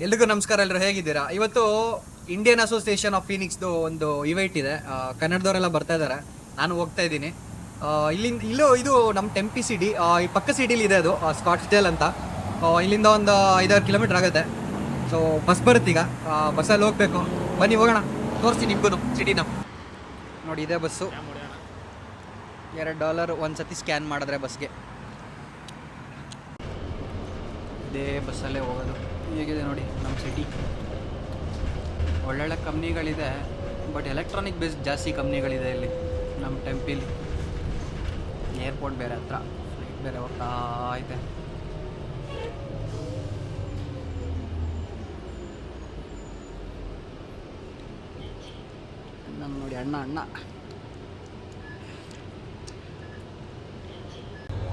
ಎಲ್ರಿಗೂ ನಮಸ್ಕಾರ. ಎಲ್ಲರೂ ಹೇಗಿದ್ದೀರಾ? ಇವತ್ತು ಇಂಡಿಯನ್ ಅಸೋಸಿಯೇಷನ್ ಆಫ್ ಫೀನಿಕ್ಸ್ದು ಒಂದು ಇವೆಂಟ್ ಇದೆ. ಕನ್ನಡದವರೆಲ್ಲ ಬರ್ತಾ ಇದ್ದಾರೆ, ನಾನು ಹೋಗ್ತಾ ಇದ್ದೀನಿ. ಇದು ನಮ್ಮ ಟೆಂಪಿ ಸಿಟಿ, ಈ ಪಕ್ಕ ಸಿಟಿಲಿ ಇದೆ ಅದು, ಸ್ಕಾಟ್ಸ್ಡೇಲ್ ಅಂತ. ಇಲ್ಲಿಂದ ಒಂದು 5-6 ಕಿಲೋಮೀಟರ್ ಆಗುತ್ತೆ. ಸೊ ಬಸ್ ಬರುತ್ತೀಗ, ಬಸ್ಸಲ್ಲಿ ಹೋಗ್ಬೇಕು. ಬನ್ನಿ ಹೋಗೋಣ, ತೋರಿಸ್ತೀನಿ ನಿಮ್ಗೂ ಸಿಟಿನ. ನೋಡಿ, ಇದೇ ಬಸ್ಸು. $2 ಒಂದು ಸತಿ ಸ್ಕ್ಯಾನ್ ಮಾಡಿದ್ರೆ ಬಸ್ಗೆ. ಇದೇ ಬಸ್ಸಲ್ಲೇ ಹೋಗೋದು. ಹೇಗಿದೆ ನೋಡಿ ನಮ್ಮ ಸಿಟಿ. ಒಳ್ಳೊಳ್ಳೆ ಕಂಪ್ನಿಗಳಿದೆ, ಬಟ್ ಎಲೆಕ್ಟ್ರಾನಿಕ್ ಬೇಸ್ಡ್ ಜಾಸ್ತಿ ಕಂಪ್ನಿಗಳಿದೆ ಇಲ್ಲಿ ನಮ್ಮ ಟೆಂಪಿಲಿ. ಏರ್ಪೋರ್ಟ್ ಬೇರೆ ಹತ್ರ, ಫ್ಲೈಟ್ ಬೇರೆ ಹೋಗ್ತಾ ಇದೆ. ನಮ್ಮ ನೋಡಿ ಅಣ್ಣ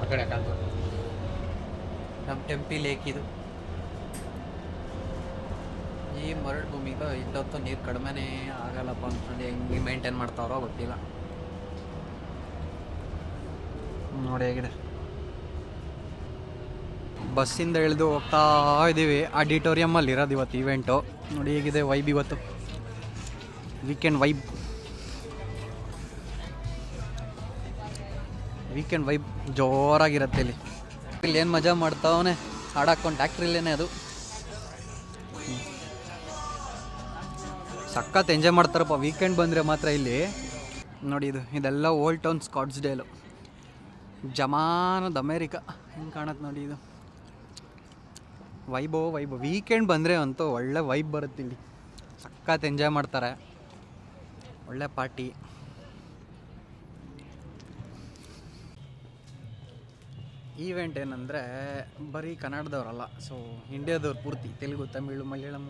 ಆ ಕಡೆ ನಮ್ಮ ಟೆಂಪಿ ಲೇಕ್ ಇದು. ಈ ಮರಳು ಭೂಮಿಗೆ ಇದ್ದೊತ್ತು ನೀರು ಕಡಿಮೆನೇ ಆಗಲ್ಲಪ್ಪ ಅಂದ್ಕೊಂಡು ಹೆಂಗೆ ಮೇಂಟೈನ್ ಮಾಡ್ತಾರೋ ಗೊತ್ತಿಲ್ಲ. ನೋಡಿ ಹೇಗಿದೆ. ಬಸ್ಸಿಂದ ಇಳಿದು ಹೋಗ್ತಾ ಇದ್ದೀವಿ. ಆಡಿಟೋರಿಯಮಲ್ಲಿ ಇರೋದು ಇವತ್ತು ಇವೆಂಟು. ನೋಡಿ ಹೇಗಿದೆ ವೈಬ್ ಇವತ್ತು, ವೀಕೆಂಡ್ ವೈಬ್ ಜೋರಾಗಿರುತ್ತೆ ಇಲ್ಲಿ. ಏನು ಮಜಾ ಮಾಡ್ತಾವನೆ, ಹಾಡಾಕೊಂಡು ಟ್ಯಾಕ್ಟ್ರಿಲ್ಲೇನೆ ಅದು. ಸಖತ್ ಎಂಜಾಯ್ ಮಾಡ್ತಾರಪ್ಪ ವೀಕೆಂಡ್ ಬಂದರೆ ಮಾತ್ರ ಇಲ್ಲಿ. ನೋಡಿ ಇದೆಲ್ಲ ಓಲ್ಡ್ ಟೌನ್ ಸ್ಕಾಟ್ಸ್ಡೇಲು, ಜಮಾನದ ಅಮೇರಿಕಾ. ಹೆಂಗೆ ಕಾಣುತ್ತೆ ನೋಡಿ ಇದು. ವೈಬೋ ವೀಕೆಂಡ್ ಬಂದರೆ ಅಂತೂ ಒಳ್ಳೆ ವೈಬ್ ಬರುತ್ತೆ ಇಲ್ಲಿ. ಸಖತ್ ಎಂಜಾಯ್ ಮಾಡ್ತಾರೆ, ಒಳ್ಳೆ ಪಾರ್ಟಿ. ಈವೆಂಟ್ ಏನಂದರೆ ಬರೀ ಕನ್ನಡದವ್ರಲ್ಲ, ಸೊ ಇಂಡಿಯಾದವ್ರು ಪೂರ್ತಿ, ತೆಲುಗು, ತಮಿಳು, ಮಲಯಾಳಂ,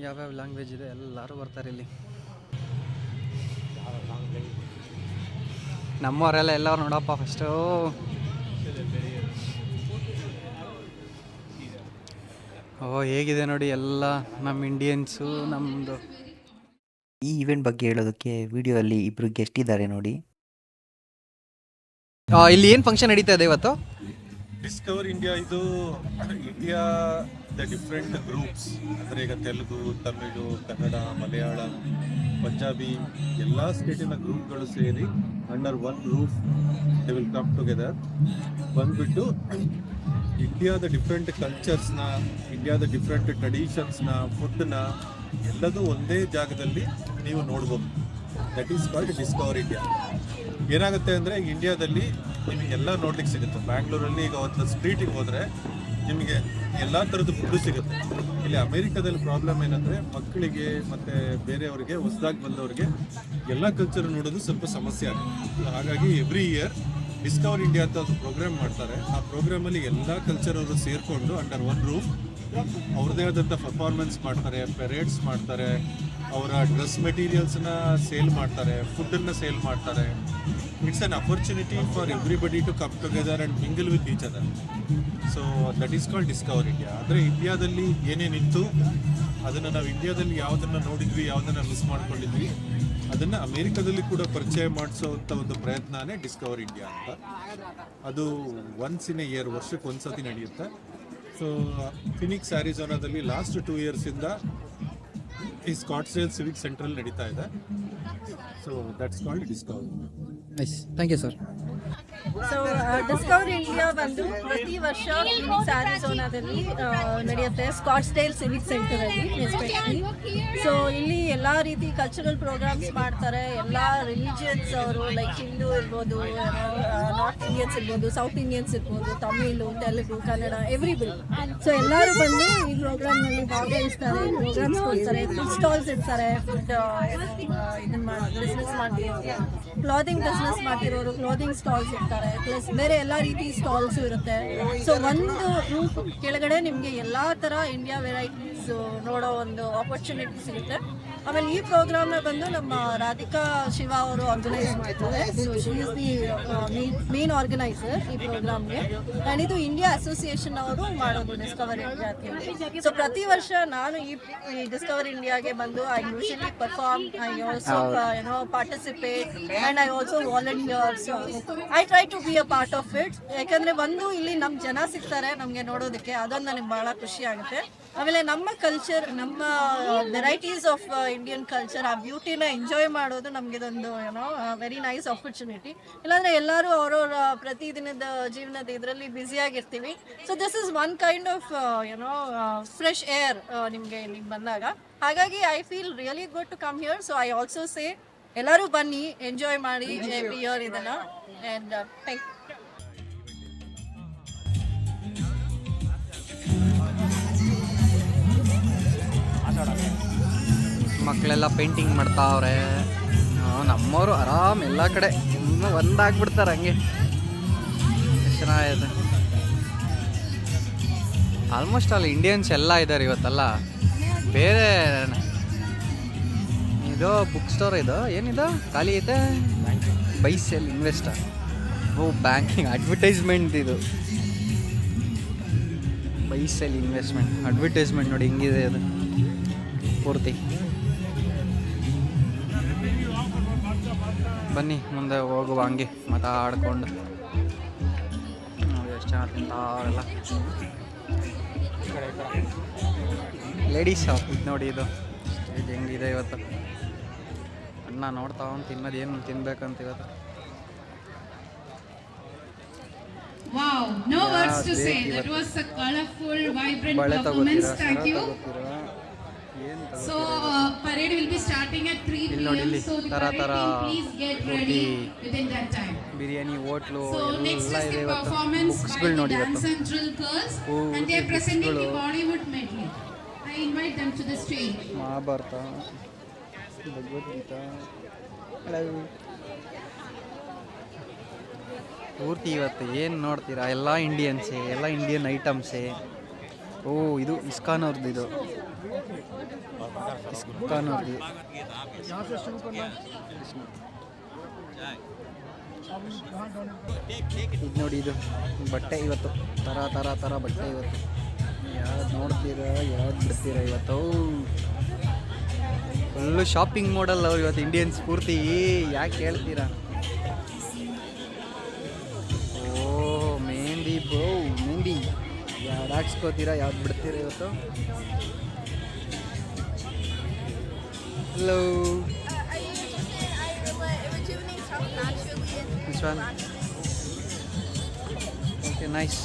ಯಾವ್ಯಾವ ಲ್ಯಾಂಗ್ವೇಜ್ ಇದೆ ಎಲ್ಲರೂ ಬರ್ತಾರೆ ಇಲ್ಲಿ. ನಮ್ಮವರೆಲ್ಲ ಎಲ್ಲರೂ ನೋಡಪ್ಪ ಫಸ್ಟು. ಹೇಗಿದೆ ನೋಡಿ ಎಲ್ಲ ನಮ್ಮ ಇಂಡಿಯನ್ಸು ನಮ್ಮದು. ಈ ಇವೆಂಟ್ ಬಗ್ಗೆ ಹೇಳೋದಕ್ಕೆ ವಿಡಿಯೋದಲ್ಲಿ ಇಬ್ಬರು ಗೆಸ್ಟ್ ಇದ್ದಾರೆ ನೋಡಿ. ಇಲ್ಲಿ ಏನು ಫಂಕ್ಷನ್ ನಡೀತಾ ಇದೆ ಇವತ್ತು? Discover India. ಇದು ಇಂಡಿಯಾ ದ ಡಿಫ್ರೆಂಟ್ ಗ್ರೂಪ್ಸ್, ಅಂದರೆ ಈಗ ತೆಲುಗು, ತಮಿಳು, ಕನ್ನಡ, ಮಲಯಾಳಂ, ಪಂಜಾಬಿ ಎಲ್ಲ ಸ್ಟೇಟಿನ ಗ್ರೂಪ್ಗಳು ಸೇರಿ under one roof they will come together. ಬಂದ್ಬಿಟ್ಟು ಇಂಡಿಯಾದ ಡಿಫ್ರೆಂಟ್ ಕಲ್ಚರ್ಸ್ನ, ಇಂಡಿಯಾದ ಡಿಫ್ರೆಂಟ್ ಟ್ರೆಡಿಷನ್ಸ್ನ, ಫುಡ್ನ ಎಲ್ಲದೂ ಒಂದೇ ಜಾಗದಲ್ಲಿ ನೀವು ನೋಡ್ಬೋದು. That is called Discover India. ಏನಾಗುತ್ತೆ ಅಂದರೆ ಇಂಡಿಯಾದಲ್ಲಿ ನಿಮಗೆಲ್ಲ ನೋಡ್ಲಿಕ್ಕೆ ಸಿಗುತ್ತೆ. ಬ್ಯಾಂಗ್ಳೂರಲ್ಲಿ ಈಗ ಒಂದು ಸ್ಟ್ರೀಟಿಗೆ ಹೋದರೆ ನಿಮಗೆ ಎಲ್ಲ ಥರದ್ದು ಫುಡ್ಡು ಸಿಗುತ್ತೆ. ಇಲ್ಲಿ ಅಮೇರಿಕಾದಲ್ಲಿ ಪ್ರಾಬ್ಲಮ್ ಏನಂದರೆ ಮಕ್ಕಳಿಗೆ ಮತ್ತು ಬೇರೆಯವ್ರಿಗೆ, ಹೊಸದಾಗಿ ಬಂದವ್ರಿಗೆ ಎಲ್ಲ ಕಲ್ಚರ್ ನೋಡೋದು ಸ್ವಲ್ಪ ಸಮಸ್ಯೆ ಆಗುತ್ತೆ. ಹಾಗಾಗಿ ಎವ್ರಿ ಇಯರ್ ಡಿಸ್ಕವರ್ ಇಂಡಿಯಾ ಅಂತ ಒಂದು ಪ್ರೋಗ್ರಾಮ್ ಮಾಡ್ತಾರೆ. ಆ ಪ್ರೋಗ್ರಾಮಲ್ಲಿ ಎಲ್ಲ ಕಲ್ಚರ್ ಅವರು ಸೇರಿಕೊಂಡು ಅಂಡರ್ ಒನ್ ರೂಫ್ ಅವ್ರದ್ದೇ ಆದಂಥ ಪರ್ಫಾರ್ಮೆನ್ಸ್ ಮಾಡ್ತಾರೆ, ಪೆರೇಡ್ಸ್ ಮಾಡ್ತಾರೆ, ಅವರ ಡ್ರೆಸ್ ಮೆಟೀರಿಯಲ್ಸ್ನ ಸೇಲ್ ಮಾಡ್ತಾರೆ, ಫುಡ್ಡನ್ನು ಸೇಲ್ ಮಾಡ್ತಾರೆ. It's an opportunity for everybody to come together and mingle with each other. So that is called Discover India. ಅಂದರೆ ಇಂಡಿಯಾದಲ್ಲಿ ಏನೇನಿತ್ತು ಅದನ್ನು ನಾವು ಇಂಡಿಯಾದಲ್ಲಿ ಯಾವುದನ್ನು ನೋಡಿದ್ವಿ, ಯಾವುದನ್ನು ಮಿಸ್ ಮಾಡ್ಕೊಂಡಿದ್ವಿ, ಅದನ್ನು ಅಮೇರಿಕಾದಲ್ಲಿ ಕೂಡ ಪರಿಚಯ ಮಾಡಿಸೋವಂಥ ಒಂದು ಪ್ರಯತ್ನನೇ ಡಿಸ್ಕವರ್ ಇಂಡಿಯಾ ಅಂತ. ಅದು ಒನ್ಸ್ ಇನ್ ಎ ಇಯರ್, ವರ್ಷಕ್ಕೆ ಒಂದು ಸತಿ ನಡೆಯುತ್ತೆ. ಸೊ ಫಿನಿಕ್ಸ್ ಆರಿಜೋನಾದಲ್ಲಿ ಲಾಸ್ಟ್ 2 ಇಯರ್ಸಿಂದ ಈ ಸ್ಕಾಟ್ಸ್ಡೇಲ್ ಸಿವಿಕ್ ಸೆಂಟ್ರಲ್ಲಿ ನಡೀತಾ ಇದೆ. So that's called Discover. Nice, thank you sir. So Discover India ಬಂದು ಪ್ರತಿ ವರ್ಷ ಫೀನಿಕ್ಸ್ ಆರಿಜೋನಾದಲ್ಲಿ ನಡೆಯುತ್ತೆ, ಸ್ಕಾಟ್ಸ್ಡೇಲ್ ಸಿವಿಕ್ ಸೆಂಟರ್ ಅಲ್ಲಿ ಎಸ್ಪೆಷಲಿ. ಸೊ ಇಲ್ಲಿ ಎಲ್ಲ ರೀತಿ ಕಲ್ಚರಲ್ ಪ್ರೋಗ್ರಾಮ್ಸ್ ಮಾಡ್ತಾರೆ. ಎಲ್ಲ ರಿಲಿಜಿಯನ್ಸ್ ಅವರು, ಲೈಕ್ ಹಿಂದೂ ಇರ್ಬೋದು, ನಾರ್ತ್ ಇಂಡಿಯನ್ಸ್ ಇರ್ಬೋದು, ಸೌತ್ ಇಂಡಿಯನ್ಸ್ ಇರ್ಬೋದು, ತಮಿಳು, ತೆಲುಗು, ಕನ್ನಡ, ಎವ್ರಿಬಡಿ. ಸೊ ಎಲ್ಲರೂ ಬಂದು ಈ ಪ್ರೋಗ್ರಾಮ್ನಲ್ಲಿ ಭಾಗವಹಿಸ್ತಾರೆ, ಪ್ರೋಗ್ರಾಮ್ಸ್ ಕೊಡ್ತಾರೆ, ಫುಡ್ ಸ್ಟಾಲ್ಸ್ ಇಡ್ತಾರೆ. ಫುಡ್ ಬಿಸ್ನೆಸ್ ಮಾಡ್ತಿರೋರು, ಕ್ಲಾದಿಂಗ್ ಬಿಸ್ನೆಸ್ ಮಾಡ್ತಿರೋರು ಕ್ಲಾದಿಂಗ್ ಸ್ಟಾಲ್ಸ್ ಇರ್ತಾರೆ, ಪ್ಲಸ್ ಬೇರೆ ಎಲ್ಲ ರೀತಿ ಸ್ಟಾಲ್ಸು ಇರುತ್ತೆ. ಸೊ ಒಂದು ರೂಫ್ ಕೆಳಗಡೆ ನಿಮಗೆ ಎಲ್ಲ ಥರ ಇಂಡಿಯಾ ವೆರೈಟೀಸ್ ನೋಡೋ ಒಂದು ಆಪರ್ಚುನಿಟಿ ಸಿಗುತ್ತೆ. ಆಮೇಲೆ ಈ ಪ್ರೋಗ್ರಾಮ್ನ ಬಂದು ನಮ್ಮ ರಾಧಿಕಾ ಶಿವ ಅವರು ಆರ್ಗನೈಸ್ ಮಾಡ್ತಾರೆ. So she is the main organiser ಈ ಪ್ರೋಗ್ರಾಮ್ಗೆ. ಆ್ಯಂಡ್ ಇದು ಇಂಡಿಯಾ ಅಸೋಸಿಯೇಷನ್ ಅವರು ಮಾಡೋದು ಡಿಸ್ಕವರ್ ಇಂಡಿಯಾ ಅಂತ. ಸೊ ಪ್ರತಿ ವರ್ಷ ನಾನು ಈ ಡಿಸ್ಕವರ್ ಇಂಡಿಯಾಗೆ ಬಂದು I usually perform, I also participate and I also volunteer. So I try to be a part of it. ಯಾಕಂದರೆ ಒಂದು ಇಲ್ಲಿ ನಮ್ಮ ಜನ ಸಿಗ್ತಾರೆ ನಮಗೆ ನೋಡೋದಕ್ಕೆ, ಅದೊಂದು ನನಗೆ ಭಾಳ ಖುಷಿ ಆಗುತ್ತೆ. ಆಮೇಲೆ ನಮ್ಮ ಕಲ್ಚರ್, ನಮ್ಮ ವೆರೈಟೀಸ್ ಆಫ್ ಇಂಡಿಯನ್ ಕಲ್ಚರ್, ಆ ಬ್ಯೂಟಿನ ಎಂಜಾಯ್ ಮಾಡೋದು ನಮಗೆ ಇದೊಂದು ಏನೋ ವೆರಿ ನೈಸ್ ಆಪರ್ಚುನಿಟಿ. ಇಲ್ಲಾಂದರೆ ಎಲ್ಲರೂ ಅವ್ರವ್ರ ಪ್ರತಿದಿನದ ಜೀವನದ ಇದರಲ್ಲಿ ಬ್ಯುಸಿಯಾಗಿರ್ತೀವಿ. So this is one kind of ಏನೋ ಫ್ರೆಶ್ ಏರ್ ನಿಮಗೆ ಇಲ್ಲಿಗೆ ಬಂದಾಗ. ಹಾಗಾಗಿ I feel really good to come here. So I also say ಎಲ್ಲರೂ ಬನ್ನಿ, ಎಂಜಾಯ್ ಮಾಡಿ ಎವ್ರಿ ಇಯರ್ ಇದನ್ನು. ಆ್ಯಂಡ್ ಥ್ಯಾಂಕ್ ಮಕ್ಕಳೆಲ್ಲ ಪೇಂಟಿಂಗ್ ಮಾಡ್ತಾವ್ರೆ. ನಮ್ಮವರು ಆರಾಮ್ ಎಲ್ಲ ಕಡೆ ಇನ್ನೂ ಒಂದಾಗ್ಬಿಡ್ತಾರೆ ಹಂಗೆ. ಎಷ್ಟು ಚೆನ್ನಾಗಿದೆ. ಆಲ್ಮೋಸ್ಟ್ ಅಲ್ಲಿ ಇಂಡಿಯನ್ಸ್ ಎಲ್ಲ ಇದ್ದಾರೆ ಇವತ್ತಲ್ಲ. ಬೇರೆ ಇದು ಬುಕ್ ಸ್ಟೋರ್, ಇದು ಏನಿದು ಖಾಲಿ ಐತೆ. Buy sell investor. Oh banking advertisement ಇದು. ಬೈ ಸೆಲ್ ಇನ್ವೆಸ್ಟ್ಮೆಂಟ್ ಅಡ್ವರ್ಟೈಸ್ಮೆಂಟ್ ನೋಡಿ ಹಿಂಗಿದೆ ಅದು ಪೂರ್ತಿ. ಬನ್ನಿ ಮುಂದೆ ಹೋಗುವ ಹಂಗೆ ಮಾತಾಡ್ಕೊಂಡು. ನೋಡಿ ಎಷ್ಟು ಜನ ತಿಂತಾವರೆಲ್ಲ. ಲೇಡೀಸ್ ಶಾಪ್ ಇದು ನೋಡಿ. ಇದು ಸ್ಟೇಜ್ ಹೆಂಗಿದೆ ಇವತ್ತು. ಅಣ್ಣ ನೋಡ್ತಾವ ತಿನ್ನೋದು ಏನು ತಿನ್ಬೇಕಂತ ಇವತ್ತು. Wow, no words to say. That was a colorful, vibrant performance. Thank you. So parade will be starting at 3 p.m. So the parade team please get ready within that time. Biryani hotel So next ಎಲ್ಲ is ಇದೆ the ಇವತ್ತು. performance ಬುಕ್ಸ್ಗಳು by the ನೋಡಿ dance ಇವತ್ತು. and drill girls, and they are presenting the Bollywood medley. I invite them to the stage. Mahabharata, Bhagavad Gita ಪೂರ್ತಿ ಇವತ್ತು ಏನು ನೋಡ್ತೀರಾ ಎಲ್ಲ ಇಂಡಿಯನ್ಸೇ, ಎಲ್ಲ ಇಂಡಿಯನ್ ಐಟಮ್ಸೇ. ಓ ಇದು ಇಸ್ಕಾನ್ ಅವ್ರದ್ದು. ಇದು ಇಸ್ಕಾನ್ ಅವ್ರದ್ದು. ಇದು ನೋಡಿ, ಇದು ಬಟ್ಟೆ ಇವತ್ತು ಥರ ಬಟ್ಟೆ ಇವತ್ತು. ಯಾವ್ದು ನೋಡ್ತೀರಾ ಯಾವ್ದು ಬಿಡ್ತೀರಾ ಇವತ್ತು. ಫುಲ್ಲು ಶಾಪಿಂಗ್ ಮಾಡಲ್ ಅವ್ರು ಇವತ್ತು ಇಂಡಿಯನ್ಸ್ ಪೂರ್ತಿ. ಯಾಕೆ ಹೇಳ್ತೀರಾ. ಓ ಮೆಹಂದಿ ಬ್ರೋ, ಮೆಹಂದಿ ಯಾವ್ದು ಹಾಕ್ಸ್ಕೋತೀರಾ ಯಾವ್ದು ಬಿಡ್ತೀರಾ ಇವತ್ತು. Hello Which one? Okay, nice.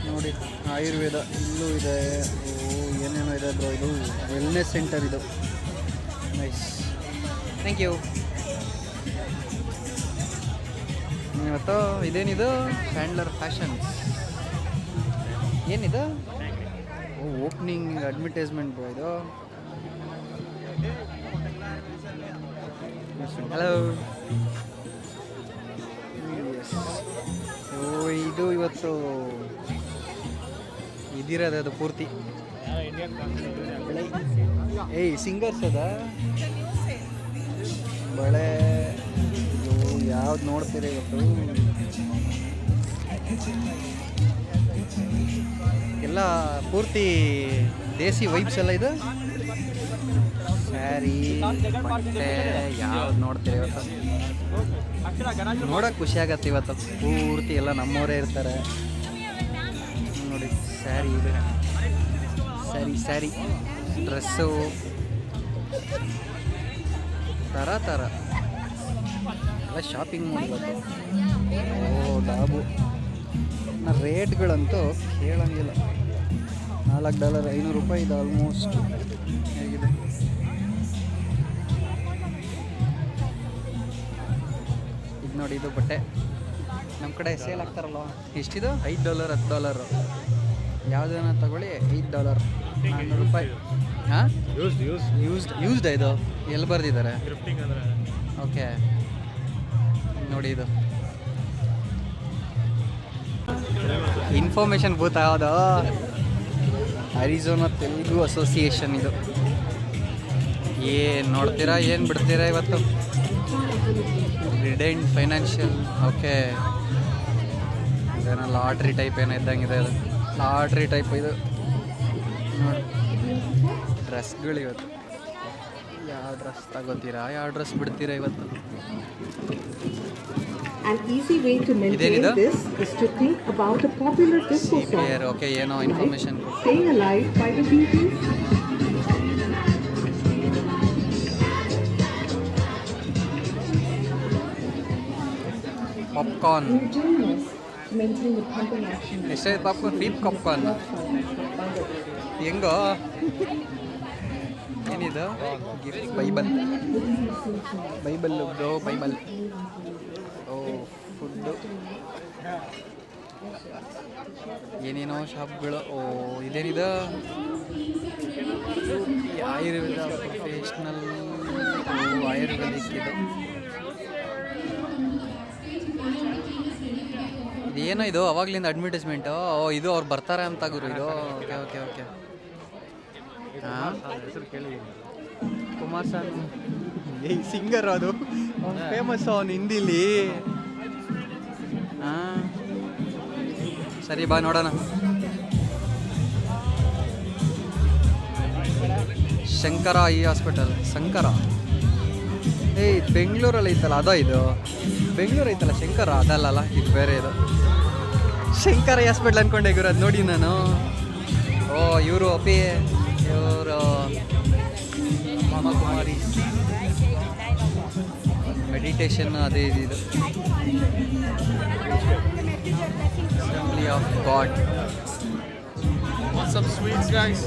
ನೋಡಿ ಆಯುರ್ವೇದ ಇಲ್ಲೂ ಇದೆ. ಓ ಏನೇನೋ ಇದೆ ಬ್ರೋ. ಇದು ವೆಲ್ನೆಸ್ ಸೆಂಟರ್ ಇದು. Nice, thank you. ಇವತ್ತು ಇದೇನಿದು ಸ್ಟ್ಯಾಂಡ್ಲರ್ ಫ್ಯಾಷನ್ಸ್. ಏನಿದು. ಓ ಓಪನಿಂಗ್ ಅಡ್ವರ್ಟೈಸ್ಮೆಂಟ್ ಬ್ರೋ ಇದು. ಹಲೋ. ಓ ಇದು ಇವತ್ತು ಇದಿರೋದು ಅದು ಪೂರ್ತಿ. ಏಯ್ ಸಿಂಗರ್ಸ್ ಅದ ಬಳೆ. ಯಾವ್ದು ನೋಡ್ತೀರ ಇವತ್ತು. ಎಲ್ಲ ಪೂರ್ತಿ ದೇಸಿ ವೈಬ್ಸ್ ಎಲ್ಲ ಇದು. ಸ್ಯಾರಿ ಬಟ್ಟೆ ಯಾವ್ದು ನೋಡ್ತೀರ ಇವತ್ತು. ನೋಡೋಕೆ ಖುಷಿ ಆಗತ್ತೆ ಇವತ್ತು. ಪೂರ್ತಿ ಎಲ್ಲ ನಮ್ಮವರೇ ಇರ್ತಾರೆ ನೋಡಿ. ಸ್ಯಾರಿ ಇದೆ, ಸ್ಯಾರಿ ಡ್ರೆಸ್ಸು ಥರ ಎಲ್ಲ ಶಾಪಿಂಗ್ ಮಾಡಬೇಕು. ಓ ಡಾಬು ರೇಟ್ಗಳಂತೂ ಕೇಳಂಗಿಲ್ಲ. $4 500 ಇದು ಆಲ್ಮೋಸ್ಟ್. ಹೇಗಿದೆ ಇದು ನೋಡಿ. ಇದು ಬಟ್ಟೆ ನಮ್ಮ ಕಡೆ ಸೇಲ್ ಆಗ್ತಾರಲ್ವ. ಎಷ್ಟಿದು $5 $10. ಯಾವುದನ್ನ ತಗೊಳ್ಳಿ $5 $400. ಹಾಂ ಯೂಸ್ಡ್ ಇದು ಎಲ್ಲಿ ಬರ್ದಿದ್ದಾರೆ. ಓಕೆ ನೋಡಿ ಇದು ಇನ್ಫಾರ್ಮೇಷನ್ ಬೂತ್ ಯಾವುದು. ಅರಿಜೋನಾ ತೆಲುಗು ಅಸೋಸಿಯೇಷನ್ ಇದು. ಏನು ನೋಡ್ತೀರಾ ಏನು ಬಿಡ್ತೀರಾ ಇವತ್ತು. ರಿಡೆಂಟ್ ಫೈನಾನ್ಷಿಯಲ್. ಓಕೆ ಇದೇನೋ ಲಾಟ್ರಿ ಟೈಪ್ ಏನೋ ಇದ್ದಂಗಿದೆ. ಅದು ಲಾಟ್ರಿ ಟೈಪ್ ಇದು ನೋಡಿ. ಡ್ರೆಸ್ಗಳು ಇವತ್ತು ಯಾವ ಡ್ರೆಸ್ ತಗೋತೀರಾ ಯಾವ ಡ್ರೆಸ್ ಬಿಡ್ತೀರಾ ಇವತ್ತು. An easy way to maintain ಇದೇನಿದು? this is to think about a popular disco song, okay ಏನೋ information Staying Alive by the Beatles. Popcorn You're doing this to maintain the pumping action. ಎಷ್ಟೇ popcorn ಫೀಪ್ popcorn ಹೆಂಗೋ ಏನಿದು gift Bible bro Bible oh food ಏನೇನೋ ಶಾಪ್ಗಳು ಓ ಇದೇನಿದು ಈ Ayurveda professional Ayurvedic ಇದು ಇದೇನೋ ಇದು ಅವಾಗ್ಲಿಂದ ಅಡ್ವರ್ಟೈಸ್ಮೆಂಟು ಓ ಇದು ಅವ್ರು ಬರ್ತಾರೆ ಅಂತ ಗುರು ಇದು ಓಕೆ ಓಕೆ ಓಕೆ ಹಾಂ ಕುಮಾರ್ ಸಾನು ಏಯ್ ಸಿಂಗರ್ ಅದು ಅವ್ನು ಫೇಮಸ್ ಅವನು ಹಿಂದಿಲಿ ಹಾಂ ಸರಿ ಬಾ ನೋಡೋಣ ಶಂಕರ ಐ ಹಾಸ್ಪಿಟಲ್ ಶಂಕರ ಏಯ್ ಬೆಂಗಳೂರಲ್ಲಿ ಐತಲ್ಲ ಅದೋ ಇದು ಬೆಂಗಳೂರು ಐತಲ್ಲ ಶಂಕರ ಅದಲ್ಲಲ್ಲ ಇದು ಬೇರೆ ಇದು ಶಂಕರ ಹಾಸ್ಪಿಟ್ಲ್ ಅನ್ಕೊಂಡೆ ಗುರು ಅದು ನೋಡಿ ನಾನು ಓ ಇವರು ಅಪಿ ಇವರು ಮಾಮಕುಮಾರಿ ಮೆಡಿಟೇಷನ್ ಅದೇ ಇದು assembly of God Some sweets, guys.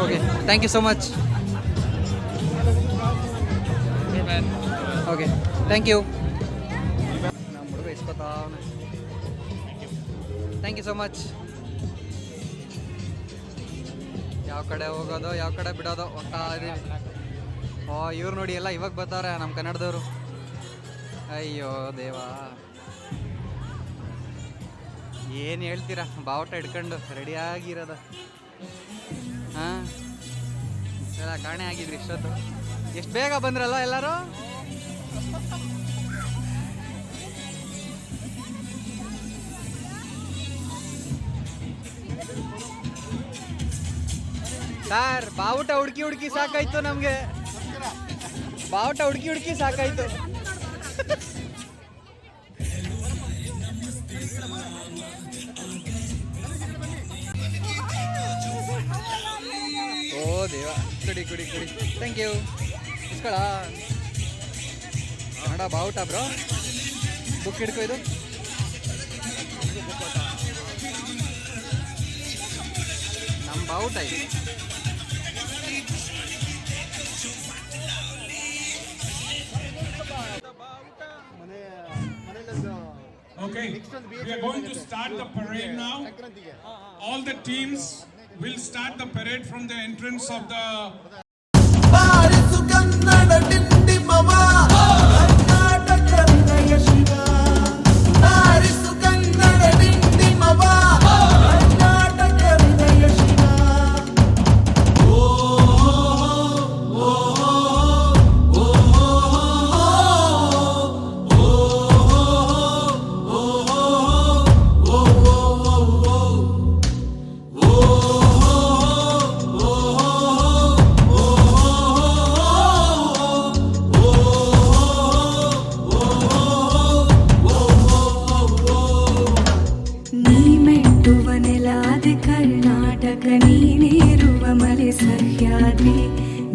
Okay thank you so much okay thank you ನಮ್ಮ ಹುಡುಗ ಇಸ್ಕೊತಾವನೆ ಥ್ಯಾಂಕ್ ಯು ಸೊ ಮಚ್ ಯಾವ ಕಡೆ ಹೋಗೋದು ಯಾವ ಕಡೆ ಬಿಡೋದು ಹೋಗ್ತಾ ಇದೀವಿ ಓ ಇವ್ರು ನೋಡಿ ಎಲ್ಲ ಇವಾಗ ಬರ್ತಾರೆ ನಮ್ಮ ಕನ್ನಡದವರು ಅಯ್ಯೋ ದೇವಾ ಏನು ಹೇಳ್ತೀರಾ ಬಾವುಟ ಹಿಡ್ಕೊಂಡು ರೆಡಿಯಾಗಿರೋದು ಹಾಂ ಎಲ್ಲ ಕಾಣೆ ಆಗಿದ್ರಿ ಇಷ್ಟೊತ್ತು ಎಷ್ಟು ಬೇಗ ಬಂದ್ರಲ್ಲ ಎಲ್ಲರೂ ಸರ್ ಬಾವುಟ ಹುಡುಕಿ ಹುಡುಕಿ ಸಾಕಾಯ್ತು ನಮಗೆ ಬಾವುಟ ಹುಡುಕಿ ಹುಡುಕಿ ಸಾಕಾಯ್ತು ಓ ದೇವ ಕುಡಿ ಕುಡಿ ಕುಡಿ ಥ್ಯಾಂಕ್ ಯು ಇಸ್ಕೊಳ ಕನ್ನಡ ಬಾವುಟ ಬ್ರೋ ಬುಕ್ ಹಿಡ್ಕೊ ಇದು ನಮ್ಮ ಬಾವುಟ ಇದು Okay, we are going to start the parade now. All the teams will start the parade from the entrance of the ಬಾರಿಸು ಕನ್ನಡ ಡಿಂಡಿಮವ ಕರ್ನಾಟಕ ಹೃದಯ ಶಿವ ಬಾರಿಸು ಕನ್ನಡ ಡಿಂಡಿಮವ ಕರ್ನಾಟಕ ಹೃದಯ ಶಿವ ಓ ಓ ಓ ನೀ ಮೆಟ್ಟುವ ನೆಲಾದೆ ಕರ್ನಾಟಕ ನೀನೇರುವ ಮಲೆ ಸಹ್ಯಾದ್ರಿ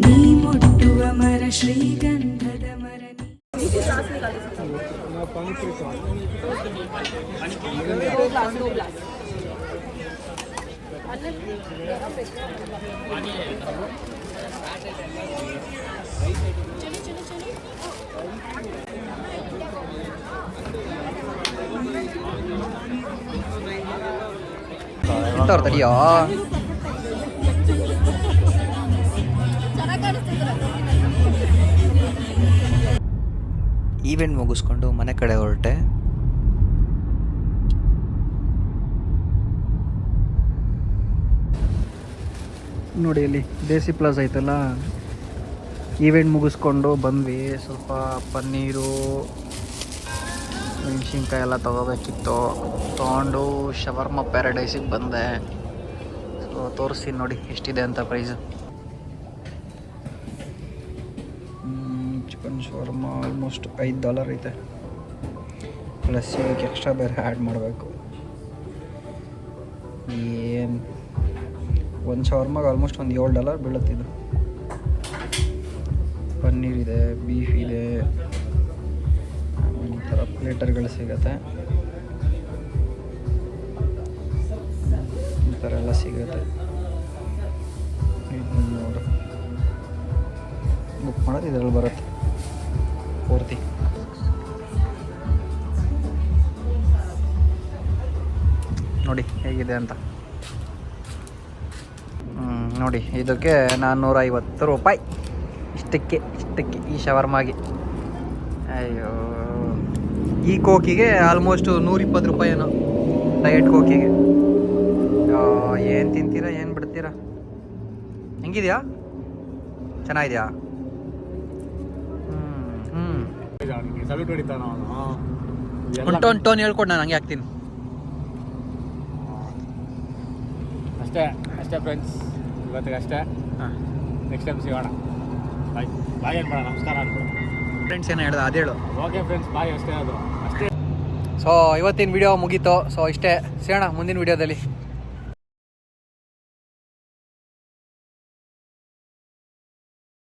ನೀ ಮುಟ್ಟುವ ಮರ ಶ್ರೀಗಂಧದ ಮರ ಇಂಥವ್ರು ತಡಿಯೋ ಈವೆಂಟ್ ಮುಗಿಸ್ಕೊಂಡು ಮನೆ ಕಡೆ ಹೊರಟೆ. ನೋಡಿ ಇಲ್ಲಿ ದೇಸಿ ಪ್ಲಾಸ್ ಐತಲ್ಲ, ಈವೆಂಟ್ ಮುಗಿಸ್ಕೊಂಡು ಬಂದ್ವಿ. ಸ್ವಲ್ಪ ಪನ್ನೀರು ಮೆಣಸಿನ್ಕಾಯಿ ಎಲ್ಲ ತೊಗೋಬೇಕಿತ್ತು. ತೊಗೊಂಡು ಶವರ್ಮ ಪ್ಯಾರಡೈಸಿಗೆ ಬಂದೆ. ಸೊ ತೋರಿಸ್ತೀನಿ ನೋಡಿ ಎಷ್ಟಿದೆ ಅಂತ ಪ್ರೈಸು. ಚಿಕನ್ ಶವರ್ಮ ಆಲ್ಮೋಸ್ಟ್ $5 ಐತೆ, ಪ್ಲಸ್ ಇದಕ್ಕೆ ಎಕ್ಸ್ಟ್ರಾ ಬೇರೆ ಆ್ಯಡ್ ಮಾಡಬೇಕು. ಏನು ಒಂದು ಶವರ್ಮಾಗೆ ಆಲ್ಮೋಸ್ಟ್ ಒಂದು $7 ಬೀಳುತ್ತಿದ್ದು. ಪನ್ನೀರ್ ಇದೆ, ಬೀಫ್ ಇದೆ, ಆಮೇಲೆ ಈ ಥರ ಪ್ಲೇಟರ್ಗಳು ಸಿಗುತ್ತೆ, ಈ ಥರ ಎಲ್ಲ ಸಿಗುತ್ತೆ. ಇದು ನೋಡು, ಬುಕ್ ಮಾಡೋದು ಇದರಲ್ಲಿ ಬರುತ್ತೆ ಪೂರ್ತಿ. ನೋಡಿ ಹೇಗಿದೆ ಅಂತ. ನೋಡಿ ಇದಕ್ಕೆ $450 ಇಷ್ಟಕ್ಕೆ ಈ ಶವರ್ಮಾಗೆ. ಅಯ್ಯೋ, ಈ ಕೋಕಿಗೆ ಆಲ್ಮೋಸ್ಟ್ $120 ಏನೋ, ಡಯಟ್ ಕೋಕಿಗೆ. ಏನು ತಿಂತೀರಾ, ಏನು ಬಿಡ್ತೀರಾ? ಹೆಂಗಿದೆಯಾ? ಚೆನ್ನಾಗಿದೆಯಾ? ಟೋನ್ ಹೇಳ್ಕೊಡು, ನಾನು ಹಂಗೆ ಹಾಕ್ತೀನಿ. ಅಷ್ಟೇ ಫ್ರೆಂಡ್ಸ್, ಇವತ್ತಿಗೆ ಅಷ್ಟೇ. ಹಾಂ, ನೆಕ್ಸ್ಟ್ ಟೈಮ್ ಸಿಗೋಣ. ಬಾಯ್ ಬಾಯ್ ಏನು ಬೇಡ, ನಮಸ್ಕಾರ ಅನ್ಬೋದು. ಫ್ರೆಂಡ್ಸ್ ಏನೋ ಹೇಳ್ದೆ ಅದೇಳು. ಓಕೆ ಫ್ರೆಂಡ್ಸ್, ಬಾಯ್, ಅಷ್ಟೇ ಅದು ಅಷ್ಟೇ. ಸೊ ಇವತ್ತಿನ ವಿಡಿಯೋ ಮುಗೀತು. ಸೊ ಇಷ್ಟೇ, ಸಿಗೋಣ ಮುಂದಿನ ವಿಡಿಯೋದಲ್ಲಿ.